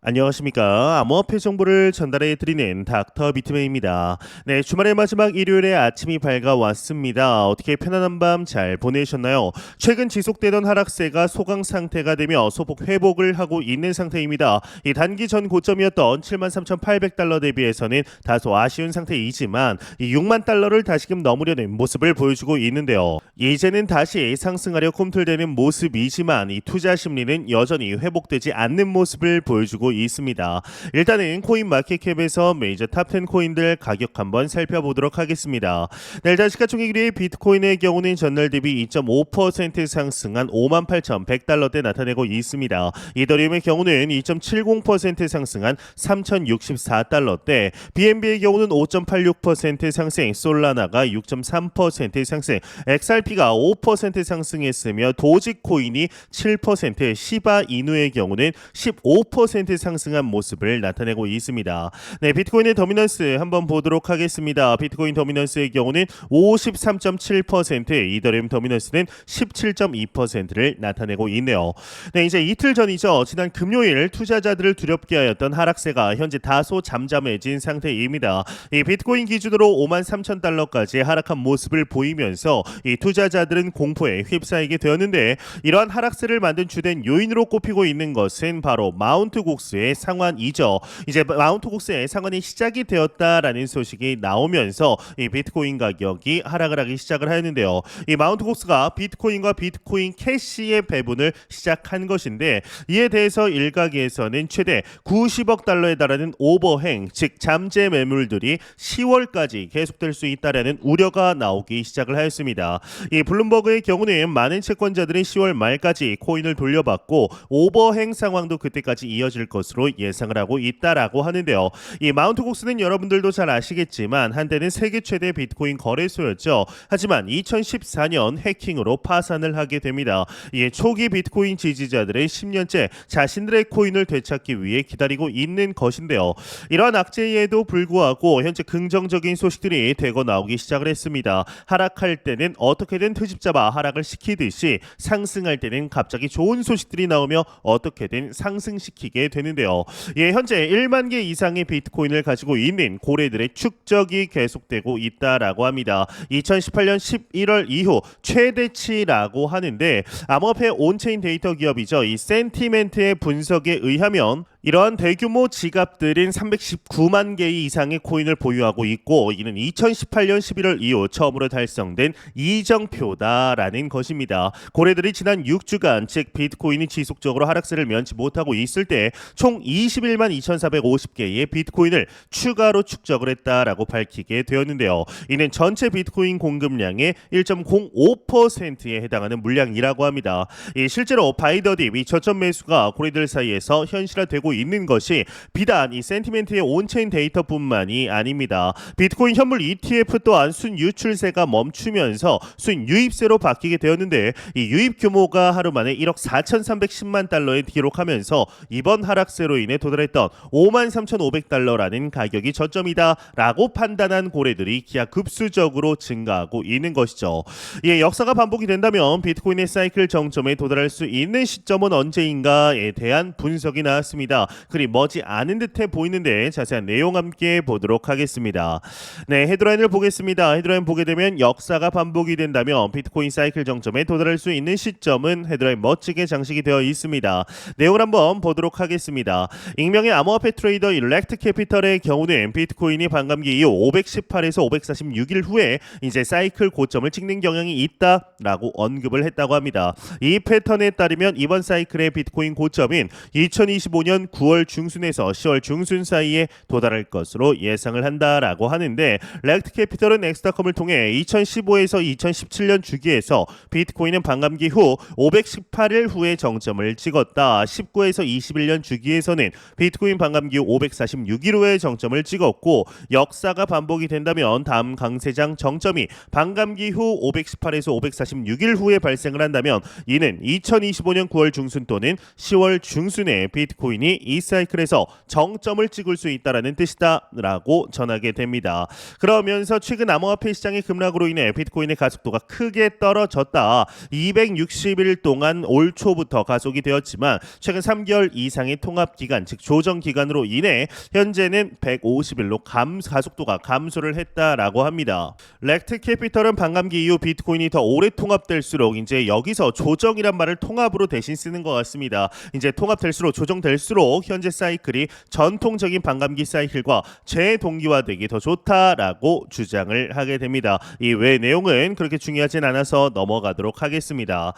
안녕하십니까. 암호화폐 정보를 전달해 드리는 닥터 비트맨입니다. 네, 주말의 마지막 일요일에 아침이 밝아왔습니다. 어떻게 편안한 밤 잘 보내셨나요? 최근 지속되던 하락세가 소강 상태가 되며 소폭 회복을 하고 있는 상태입니다. 이 단기 전 고점이었던 73,800달러 대비해서는 다소 아쉬운 상태이지만 이 6만 달러를 다시금 넘으려는 모습을 보여주고 있는데요. 이제는 다시 상승하려 꿈틀대는 모습이지만 이 투자 심리는 여전히 회복되지 않는 모습을 보여주고 있습니다. 일단은 코인 마켓캡에서 메이저 탑10 코인들 가격 한번 살펴보도록 하겠습니다. 네, 일단 시가총액 1위 비트코인의 경우는 전날 대비 2.5% 상승한 58,100달러대 나타내고 있습니다. 이더리움의 경우는 2.70% 상승한 3,064달러대, BNB의 경우는 5.86% 상승, 솔라나가 6.3% 상승, XRP가 5% 상승했으며 도지코인이 7%, 시바 이누의 경우는 15% 상승한 모습을 나타내고 있습니다. 네, 비트코인의 더미넌스 한번 보도록 하겠습니다. 비트코인 더미넌스의 경우는 53.7%, 이더리움 더미넌스는 17.2%를 나타내고 있네요. 네, 이제 이틀 전이죠. 지난 금요일 투자자들을 두렵게 하였던 하락세가 현재 다소 잠잠해진 상태입니다. 이 비트코인 기준으로 53,000달러까지 하락한 모습을 보이면서 이 투자자들은 공포에 휩싸이게 되었는데, 이러한 하락세를 만든 주된 요인으로 꼽히고 있는 것은 바로 마운트 곡스의 상환이죠. 이제 마운트 곡스의 상환이 시작이 되었다라는 소식이 나오면서 이 비트코인 가격이 하락을 하기 시작을 하였는데요. 이 마운트 곡스가 비트코인과 비트코인 캐시의 배분을 시작한 것인데, 이에 대해서 일각에서는 최대 90억 달러에 달하는 오버행, 즉 잠재 매물들이 10월까지 계속될 수 있다라는 우려가 나오기 시작을 하였습니다. 이 블룸버그의 경우는 많은 채권자들이 10월 말까지 코인을 돌려받고 오버행 상황도 그때까지 이어질 것으로 예상을 하고 있다라고 하는데요. 이 마운트 곡스는 여러분들도 잘 아시겠지만 한때는 세계 최대 비트코인 거래소였죠. 하지만 2014년 해킹으로 파산을 하게 됩니다. 이 초기 비트코인 지지자들의 10년째 자신들의 코인을 되찾기 위해 기다리고 있는 것인데요. 이러한 악재에도 불구하고 현재 긍정적인 소식들이 되고 나오기 시작을 했습니다. 하락할 때는 어떻게든 트집 잡아 하락을 시키듯이 상승할 때는 갑자기 좋은 소식들이 나오며 어떻게든 상승시키게 되는데요. 예, 현재 1만 개 이상의 비트코인을 가지고 있는 고래들의 축적이 계속되고 있다라고 합니다. 2018년 11월 이후 최대치라고 하는데, 암호화폐 온체인 데이터 기업이죠. 이 센티멘트의 분석에 의하면 이러한 대규모 지갑들인 319만 개 이상의 코인을 보유하고 있고, 이는 2018년 11월 이후 처음으로 달성된 이정표다라는 것입니다. 고래들이 지난 6주간, 즉 비트코인이 지속적으로 하락세를 면치 못하고 있을 때 총 21만 2,450개의 비트코인을 추가로 축적을 했다라고 밝히게 되었는데요. 이는 전체 비트코인 공급량의 1.05%에 해당하는 물량이라고 합니다. 실제로 바이더딥 이 저점 매수가 고래들 사이에서 현실화되고 있는 것이 비단 이 센티멘트의 온체인 데이터뿐만이 아닙니다. 비트코인 현물 ETF 또한 순유출세가 멈추면서 순유입세로 바뀌게 되었는데, 이 유입 규모가 하루 만에 1억 4,310만 달러에 기록하면서 이번 하락세로 인해 도달했던 53,500달러라는 가격이 저점이다라고 판단한 고래들이 기하급수적으로 증가하고 있는 것이죠. 예, 역사가 반복이 된다면 비트코인의 사이클 정점에 도달할 수 있는 시점은 언제인가에 대한 분석이 나왔습니다. 그리 머지 않은 듯해 보이는데 자세한 내용 함께 보도록 하겠습니다. 네, 헤드라인을 보겠습니다. 헤드라인 보게 되면 역사가 반복이 된다면 비트코인 사이클 정점에 도달할 수 있는 시점은 헤드라인 멋지게 장식이 되어 있습니다. 내용을 한번 보도록 하겠습니다. 익명의 암호화폐 트레이더 렉트 캐피털의 경우는 비트코인이 반감기 이후 518에서 546일 후에 이제 사이클 고점을 찍는 경향이 있다라고 언급을 했다고 합니다. 이 패턴에 따르면 이번 사이클의 비트코인 고점인 2025년 9월 중순에서 10월 중순 사이에 도달할 것으로 예상을 한다라고 하는데, 렉트 캐피털은 엑스닷컴을 통해 2015에서 2017년 주기에서 비트코인은 반감기 후 518일 후에 정점을 찍었다. 19에서 21년 주기에서는 비트코인 반감기 후 546일 후에 정점을 찍었고, 역사가 반복이 된다면 다음 강세장 정점이 반감기 후 518에서 546일 후에 발생을 한다면 이는 2025년 9월 중순 또는 10월 중순에 비트코인이 이 사이클에서 정점을 찍을 수 있다라는 뜻이다라고 전하게 됩니다. 그러면서 최근 암호화폐 시장의 급락으로 인해 비트코인의 가속도가 크게 떨어졌다. 260일 동안 올 초부터 가속이 되었지만 최근 3개월 이상의 통합 기간, 즉 조정 기간으로 인해 현재는 150일로 가속도가 감소를 했다라고 합니다. 렉트 캐피털은 반감기 이후 비트코인이 더 오래 통합될수록 이제 여기서 조정이란 말을 통합으로 대신 쓰는 것 같습니다. 이제 통합될수록 조정될수록 현재 사이클이 전통적인 반감기 사이클과 재동기화되기 더 좋다라고 주장을 하게 됩니다. 이 외 내용은 그렇게 중요하진 않아서 넘어가도록 하겠습니다.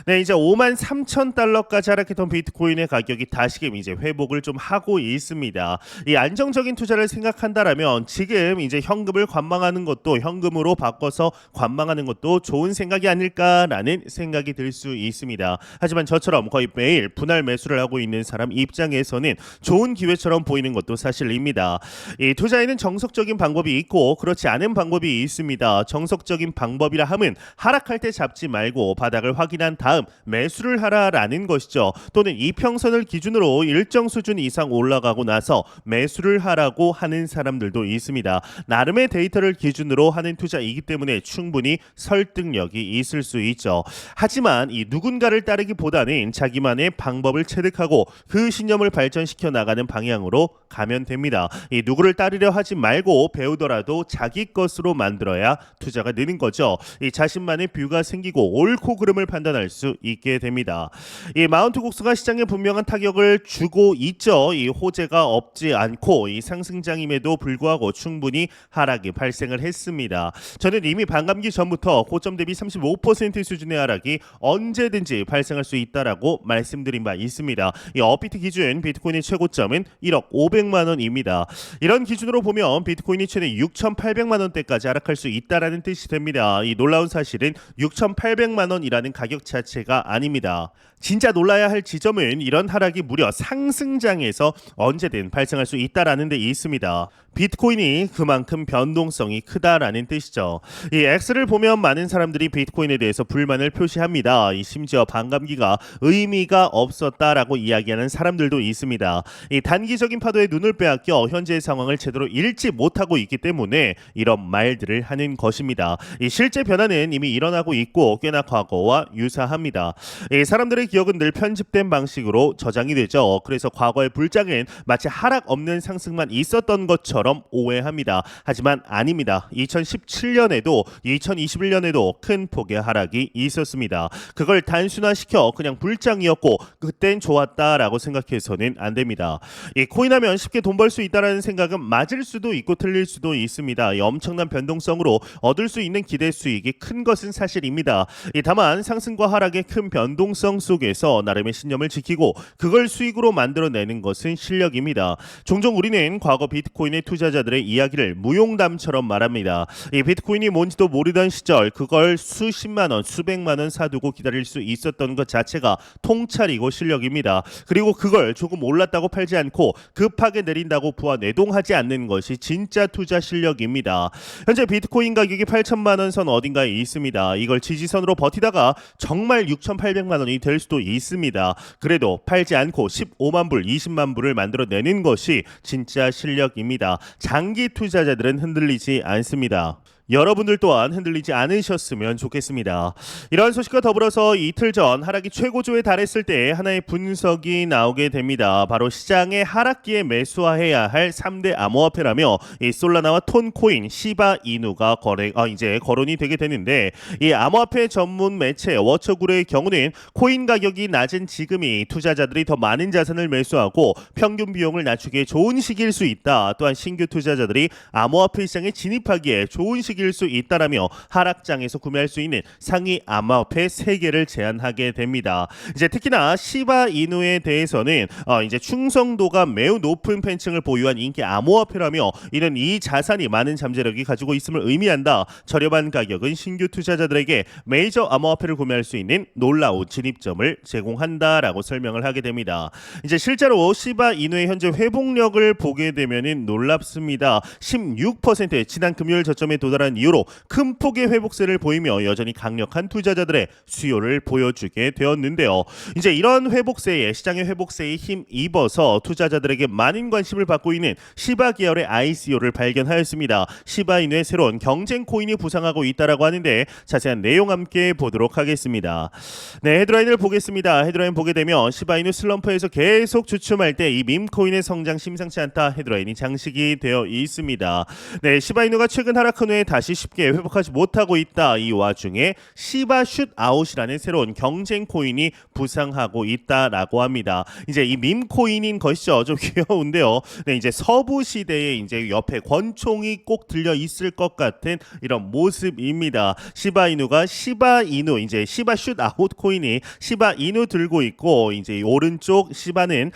네, 이제 53,000달러까지 하락했던 비트코인의 가격이 다시금 이제 회복을 좀 하고 있습니다. 이 안정적인 투자를 생각한다라면 지금 이제 현금을 관망하는 것도 현금으로 바꿔서 관망하는 것도 좋은 생각이 아닐까라는 생각이 들 수 있습니다. 하지만 저처럼 거의 매일 분할 매수를 하고 있는 사람 입장에서는 좋은 기회처럼 보이는 것도 사실입니다. 이 투자에는 정석적인 방법이 있고 그렇지 않은 방법이 있습니다. 정석적인 방법이라 함은 하락할 때 잡지 말고 바닥을 확인한 다음 매수를 하라라는 것이죠. 또는 이평선을 기준으로 일정 수준 이상 올라가고 나서 매수를 하라고 하는 사람들도 있습니다. 나름의 데이터를 기준으로 하는 투자이기 때문에 충분히 설득력이 있을 수 있죠. 하지만 이 누군가를 따르기보다는 자기만의 방법을 체득하고 그 신념을 발전시켜 나가는 방향으로 가면 됩니다. 이 누구를 따르려 하지 말고 배우더라도 자기 것으로 만들어야 투자가 느는 거죠. 이 자신만의 뷰가 생기고 옳고 그름을 판단할 수 있게 됩니다. 이 마운트 곡수가 시장에 분명한 타격을 주고 있죠. 이 호재가 없지 않고 이 상승장임에도 불구하고 충분히 하락이 발생을 했습니다. 저는 이미 반감기 전부터 고점 대비 35% 수준의 하락이 언제든지 발생할 수 있다라고 말씀드린 바 있습니다. 이 업비트 기준 비트코인의 최고점은 1억 500만 원입니다. 이런 기준으로 보면 비트코인이 최대 6,800만 원대까지 하락할 수 있다라는 뜻이 됩니다. 이 놀라운 사실은 6,800만 원이라는 가격 자체가 아닙니다. 진짜 놀라야 할 지점은 이런 하락이 무려 상승장에서 언제든 발생할 수 있다라는 데 있습니다. 비트코인이 그만큼 변동성이 크다라는 뜻이죠. 이 X를 보면 많은 사람들이 비트코인에 대해서 불만을 표시합니다. 이 심지어 반감기가 의미가 없었다라고 이야기하는 사람들도 있습니다. 이 단기적인 파도에 눈을 빼앗겨 현재의 상황을 제대로 읽지 못하고 있기 때문에 이런 말들을 하는 것입니다. 이 실제 변화는 이미 일어나고 있고 꽤나 과거와 유사합니다. 이 사람들의 기억은 늘 편집된 방식으로 저장이 되죠. 그래서 과거의 불장은 마치 하락 없는 상승만 있었던 것처럼 오해합니다. 하지만 아닙니다. 2017년에도 2021년에도 큰 폭의 하락이 있었습니다. 그걸 단순화시켜 그냥 불장이었고 그땐 좋았다라고 생각해서는 안 됩니다. 이 코인하면 쉽게 돈 벌 수 있다라는 생각은 맞을 수도 있고 틀릴 수도 있습니다. 이 엄청난 변동성으로 얻을 수 있는 기대 수익이 큰 것은 사실입니다. 다만 상승과 하락의 큰 변동성 속에서 나름의 신념을 지키고 그걸 수익으로 만들어내는 것은 실력입니다. 종종 우리는 과거 비트코인의 투자자들의 이야기를 무용담처럼 말합니다. 이 비트코인이 뭔지도 모르던 시절 그걸 수십만 원, 수백만 원 사두고 기다릴 수 있었던 것 자체가 통찰이고 실력입니다. 그리고 그걸 조금 올랐다고 팔지 않고 급하게 내린다고 부하 내동하지 않는 것이 진짜 투자 실력입니다. 현재 비트코인 가격이 8천만 원 선 어딘가에 있습니다. 이걸 지지선으로 버티다가 정말 6,800만 원이 될 수도 있습니다. 그래도 팔지 않고 15만 불, 20만 불을 만들어내는 것이 진짜 실력입니다. 장기 투자자들은 흔들리지 않습니다. 여러분들 또한 흔들리지 않으셨으면 좋겠습니다. 이러한 소식과 더불어서 이틀 전 하락이 최고조에 달했을 때 하나의 분석이 나오게 됩니다. 바로 시장의 하락기에 매수해야 할 3대 암호화폐라며 이 솔라나와 톤코인, 시바이누가 이제 거론이 되게 되는데 이 암호화폐 전문 매체 워처그룹의 경우는 코인 가격이 낮은 지금이 투자자들이 더 많은 자산을 매수하고 평균 비용을 낮추기에 좋은 시기일 수 있다. 또한 신규 투자자들이 암호화폐 시장에 진입하기에 좋은 시기 일 수 있다라며 하락장에서 구매할 수 있는 상위 암호화폐 3개를 제안하게 됩니다. 이제 특히나 시바이누에 대해서는 이제 충성도가 매우 높은 팬층을 보유한 인기 암호화폐라며 이는 이 자산이 많은 잠재력이 가지고 있음을 의미한다. 저렴한 가격은 신규 투자자들에게 메이저 암호화폐를 구매할 수 있는 놀라운 진입점을 제공한다라고 설명을 하게 됩니다. 이제 실제로 시바이누의 현재 회복력을 보게 되면은 놀랍습니다. 16% 지난 금요일 저점에 도달한 나타난 이후로 큰 폭의 회복세를 보이며 여전히 강력한 투자자들의 수요를 보여주게 되었는데요. 이제 이런 회복세에 시장의 회복세에 힘입어서 투자자들에게 많은 관심을 받고 있는 시바 계열의 ICO를 발견하였습니다. 시바이누의 새로운 경쟁 코인이 부상하고 있다라고 하는데 자세한 내용 함께 보도록 하겠습니다. 네, 헤드라인을 보겠습니다. 헤드라인 보게 되면 시바이누 슬럼프에서 계속 주춤할 때 이 밈코인의 성장 심상치 않다 헤드라인이 장식이 되어 있습니다. 네, 시바이누가 최근 하락한 후에 다시 쉽게 회복하지 못하고 있다. 이 와중에 시바 슛 아웃이라는 새로운 경쟁 코인이 부상하고 있다라고 합니다. 이제 이 밈코인인 것이죠. 좀 귀여운데요. 네, 이제 서부 시대에 이제 옆에 권총이 꼭 들려 있을 것 같은 이런 모습입니다. 시바이누가 시바이누 이제 시바 슛 아웃 코인이 시바이누 들고 있고 이제 오른쪽 시바는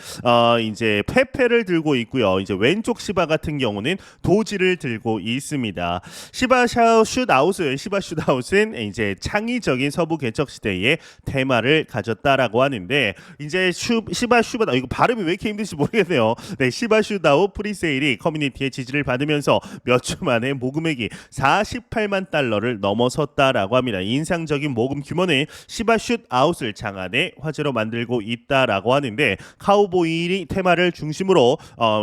이제 페페를 들고 있고요. 이제 왼쪽 시바 같은 경우는 도지를 들고 있습니다. 시바 슛 아웃은 이제 창의적인 서부 개척 시대의 테마를 가졌다라고 하는데 이제 시바 슛 이거 발음이 왜 이렇게 힘든지 모르겠네요. 네, 시바 슛 아웃 프리세일이 커뮤니티의 지지를 받으면서 몇 주 만에 모금액이 48만 달러를 넘어섰다라고 합니다. 인상적인 모금 규모는 시바 슛 아웃을 장안의 화제로 만들고 있다라고 하는데 카우보이 테마를 중심으로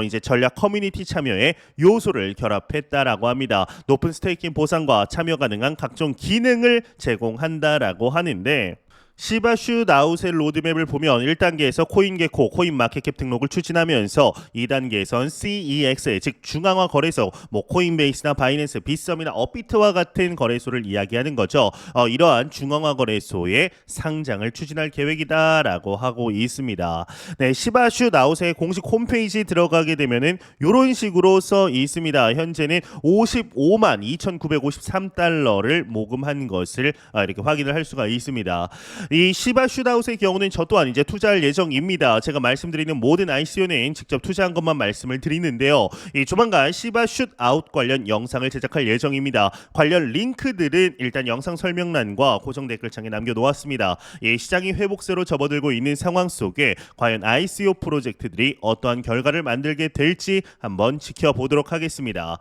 이제 전략 커뮤니티 참여에 요소를 결합했다라고 합니다. 높은 스테이킹 보상과 참여 가능한 각종 기능을 제공한다라고 하는데 시바 슛 아웃의 로드맵을 보면 1단계에서 코인게코 코인마켓캡 등록을 추진하면서 2단계에선 CEX 즉 중앙화 거래소 코인베이스나 바이낸스, 빗썸이나 업비트와 같은 거래소를 이야기하는 거죠. 이러한 중앙화 거래소의 상장을 추진할 계획이다라고 하고 있습니다. 네, 시바 슛 아웃의 공식 홈페이지 들어가게 되면은 이런 식으로 써 있습니다. 현재는 55만 2,953달러를 모금한 것을 이렇게 확인을 할 수가 있습니다. 이 시바 슛아웃의 경우는 저 또한 이제 투자할 예정입니다. 제가 말씀드리는 모든 ICO는 직접 투자한 것만 말씀을 드리는데요. 이 조만간 시바 슛아웃 관련 영상을 제작할 예정입니다. 관련 링크들은 일단 영상 설명란과 고정 댓글창에 남겨놓았습니다. 이 시장이 회복세로 접어들고 있는 상황 속에 과연 ICO 프로젝트들이 어떠한 결과를 만들게 될지 한번 지켜보도록 하겠습니다.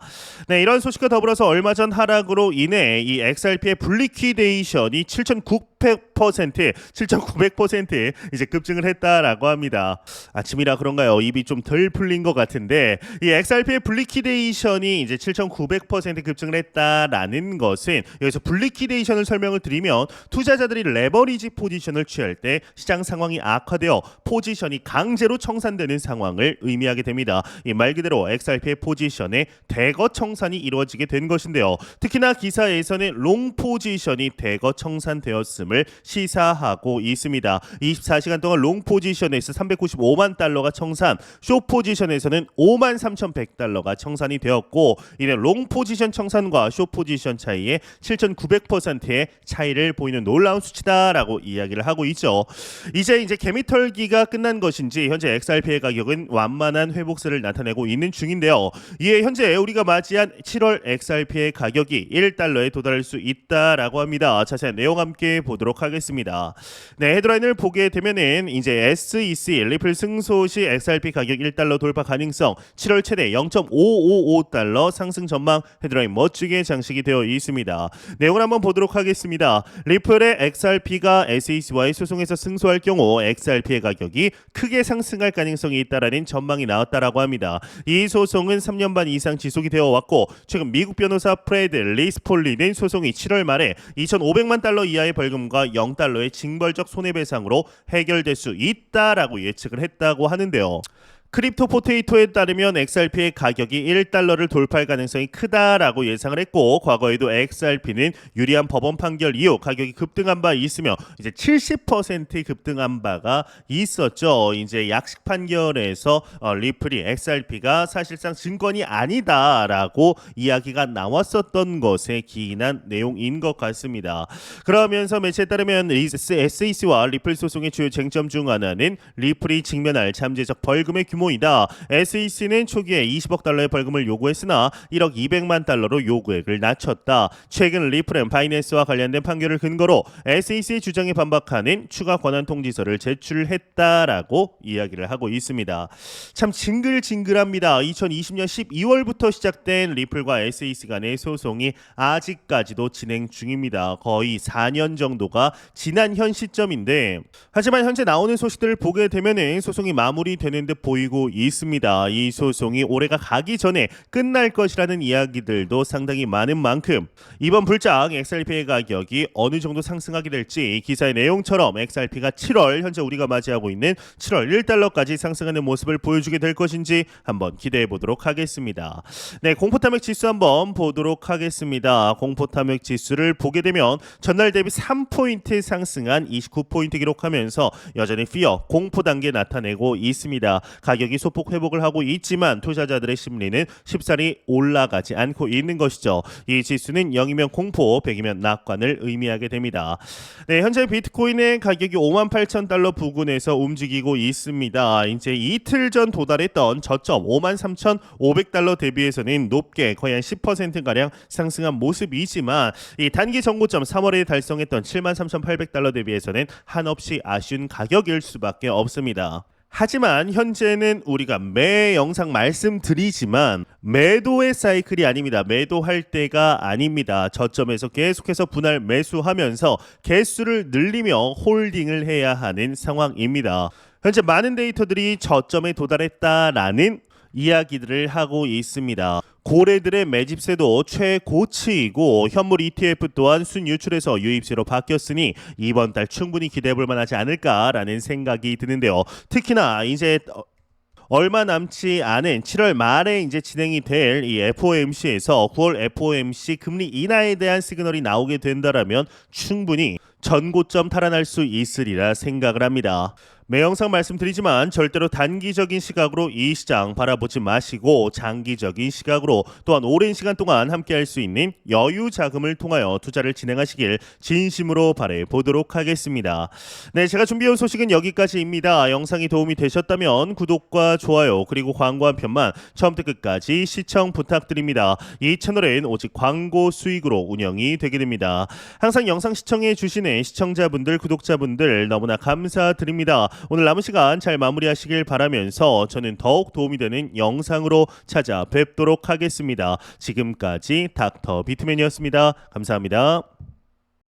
네, 이런 소식과 더불어서 얼마 전 하락으로 인해 이 XRP의 블리퀴데이션이 7,900% 이제 급증을 했다라고 합니다. 아침이라 그런가요? 입이 좀 덜 풀린 것 같은데 이 XRP의 블리퀴데이션이 이제 7,900% 급증을 했다라는 것은 여기서 블리퀴데이션을 설명을 드리면 투자자들이 레버리지 포지션을 취할 때 시장 상황이 악화되어 포지션이 강제로 청산되는 상황을 의미하게 됩니다. 이 말 그대로 XRP의 포지션의 대거 청산이 이루어지게 된 것인데요. 특히나 기사에서는 롱 포지션이 대거 청산되었음을 시사하고 있습니다. 24시간 동안 롱 포지션에서 395만 달러가 청산, 숏 포지션에서는 5만 3,100달러가 청산이 되었고 이는 롱 포지션 청산과 숏 포지션 차이에 7,900%의 차이를 보이는 놀라운 수치다라고 이야기를 하고 있죠. 이제 개미털기가 끝난 것인지 현재 XRP의 가격은 완만한 회복세를 나타내고 있는 중인데요. 이에 현재 우리가 맞이한 7월 XRP의 가격이 1달러에 도달할 수 있다라고 합니다. 자세한 내용 함께 보도록 하겠습니다. 네, 헤드라인을 보게 되면은 이제 SEC 리플 승소 시 XRP 가격 1달러 돌파 가능성 7월 최대 0.555달러 상승 전망 헤드라인 멋지게 장식이 되어 있습니다. 내용을 한번 보도록 하겠습니다. 리플의 XRP가 SEC와의 소송에서 승소할 경우 XRP의 가격이 크게 상승할 가능성이 있다라는 전망이 나왔다라고 합니다. 이 소송은 3년 반 이상 지속이 되어 왔고 최근 미국 변호사 프레드 리스폴리는 소송이 7월 말에 2,500만 달러 이하의 벌금과 0달러의 징벌적 손해배상으로 해결될 수 있다라고 예측을 했다고 하는데요. 크립토 포테이토에 따르면 XRP의 가격이 1달러를 돌파할 가능성이 크다라고 예상을 했고 과거에도 XRP는 유리한 법원 판결 이후 가격이 급등한 바 있으며 이제 70% 급등한 바가 있었죠. 이제 약식 판결에서 리플이 XRP가 사실상 증권이 아니다라고 이야기가 나왔었던 것에 기인한 내용인 것 같습니다. 그러면서 매체에 따르면 SEC와 리플 소송의 주요 쟁점 중 하나는 리플이 직면할 잠재적 벌금의 규모 규모이다. SEC는 초기에 20억 달러의 벌금을 요구했으나 1억 200만 달러로 요구액을 낮췄다. 최근 리플은 바이낸스와 관련된 판결을 근거로 SEC 주장에 반박하는 추가 권한 통지서를 제출했다라고 이야기를 하고 있습니다. 참 징글징글합니다. 2020년 12월부터 시작된 리플과 SEC 간의 소송이 아직까지도 진행 중입니다. 거의 4년 정도가 지난 현 시점인데, 하지만 현재 나오는 소식들을 보게 되면은 소송이 마무리되는 듯 보이고 있습니다. 이 소송이 올해가 가기 전에 끝날 것이라는 이야기들도 상당히 많은 만큼 이번 불장 XRP의 가격이 어느 정도 상승하게 될지, 기사의 내용처럼 XRP가 7월 현재 우리가 맞이하고 있는 7월 1달러까지 상승하는 모습을 보여주게 될 것인지 한번 기대해 보도록 하겠습니다. 네, 공포탐욕 지수 한번 보도록 하겠습니다. 공포탐욕 지수를 보게 되면 전날 대비 3포인트 상승한 29포인트 기록하면서 여전히 피어 공포 단계 나타내고 있습니다. 가격이 소폭 회복을 하고 있지만 투자자들의 심리는 쉽사리 올라가지 않고 있는 것이죠. 이 지수는 0이면 공포, 100이면 낙관을 의미하게 됩니다. 네, 현재 비트코인의 가격이 58,000달러 부근에서 움직이고 있습니다. 이제 이틀 전 도달했던 저점 53,500달러 대비해서는 높게 거의 한 10%가량 상승한 모습이지만 이 단기 정고점 3월에 달성했던 73,800달러 대비해서는 한없이 아쉬운 가격일 수밖에 없습니다. 하지만 현재는 우리가 매 영상 말씀드리지만 매도의 사이클이 아닙니다. 매도할 때가 아닙니다. 저점에서 계속해서 분할 매수하면서 개수를 늘리며 홀딩을 해야 하는 상황입니다. 현재 많은 데이터들이 저점에 도달했다라는 이야기들을 하고 있습니다. 고래들의 매집세도 최고치이고 현물 ETF 또한 순유출에서 유입세로 바뀌었으니 이번 달 충분히 기대해볼 만하지 않을까라는 생각이 드는데요. 특히나 이제 얼마 남지 않은 7월 말에 이제 진행이 될 이 FOMC에서 9월 FOMC 금리 인하에 대한 시그널이 나오게 된다라면 충분히 전고점 탈환할 수 있으리라 생각을 합니다. 매 영상 말씀드리지만 절대로 단기적인 시각으로 이 시장 바라보지 마시고 장기적인 시각으로 또한 오랜 시간 동안 함께할 수 있는 여유 자금을 통하여 투자를 진행하시길 진심으로 바라보도록 하겠습니다. 네, 제가 준비해온 소식은 여기까지입니다. 영상이 도움이 되셨다면 구독과 좋아요 그리고 광고 한 편만 처음부터 끝까지 시청 부탁드립니다. 이 채널은 오직 광고 수익으로 운영이 되게 됩니다. 항상 영상 시청해 주시는 시청자분들, 구독자분들 너무나 감사드립니다. 오늘 남은 시간 잘 마무리하시길 바라면서 저는 더욱 도움이 되는 영상으로 찾아뵙도록 하겠습니다. 지금까지 닥터 비트맨이었습니다. 감사합니다.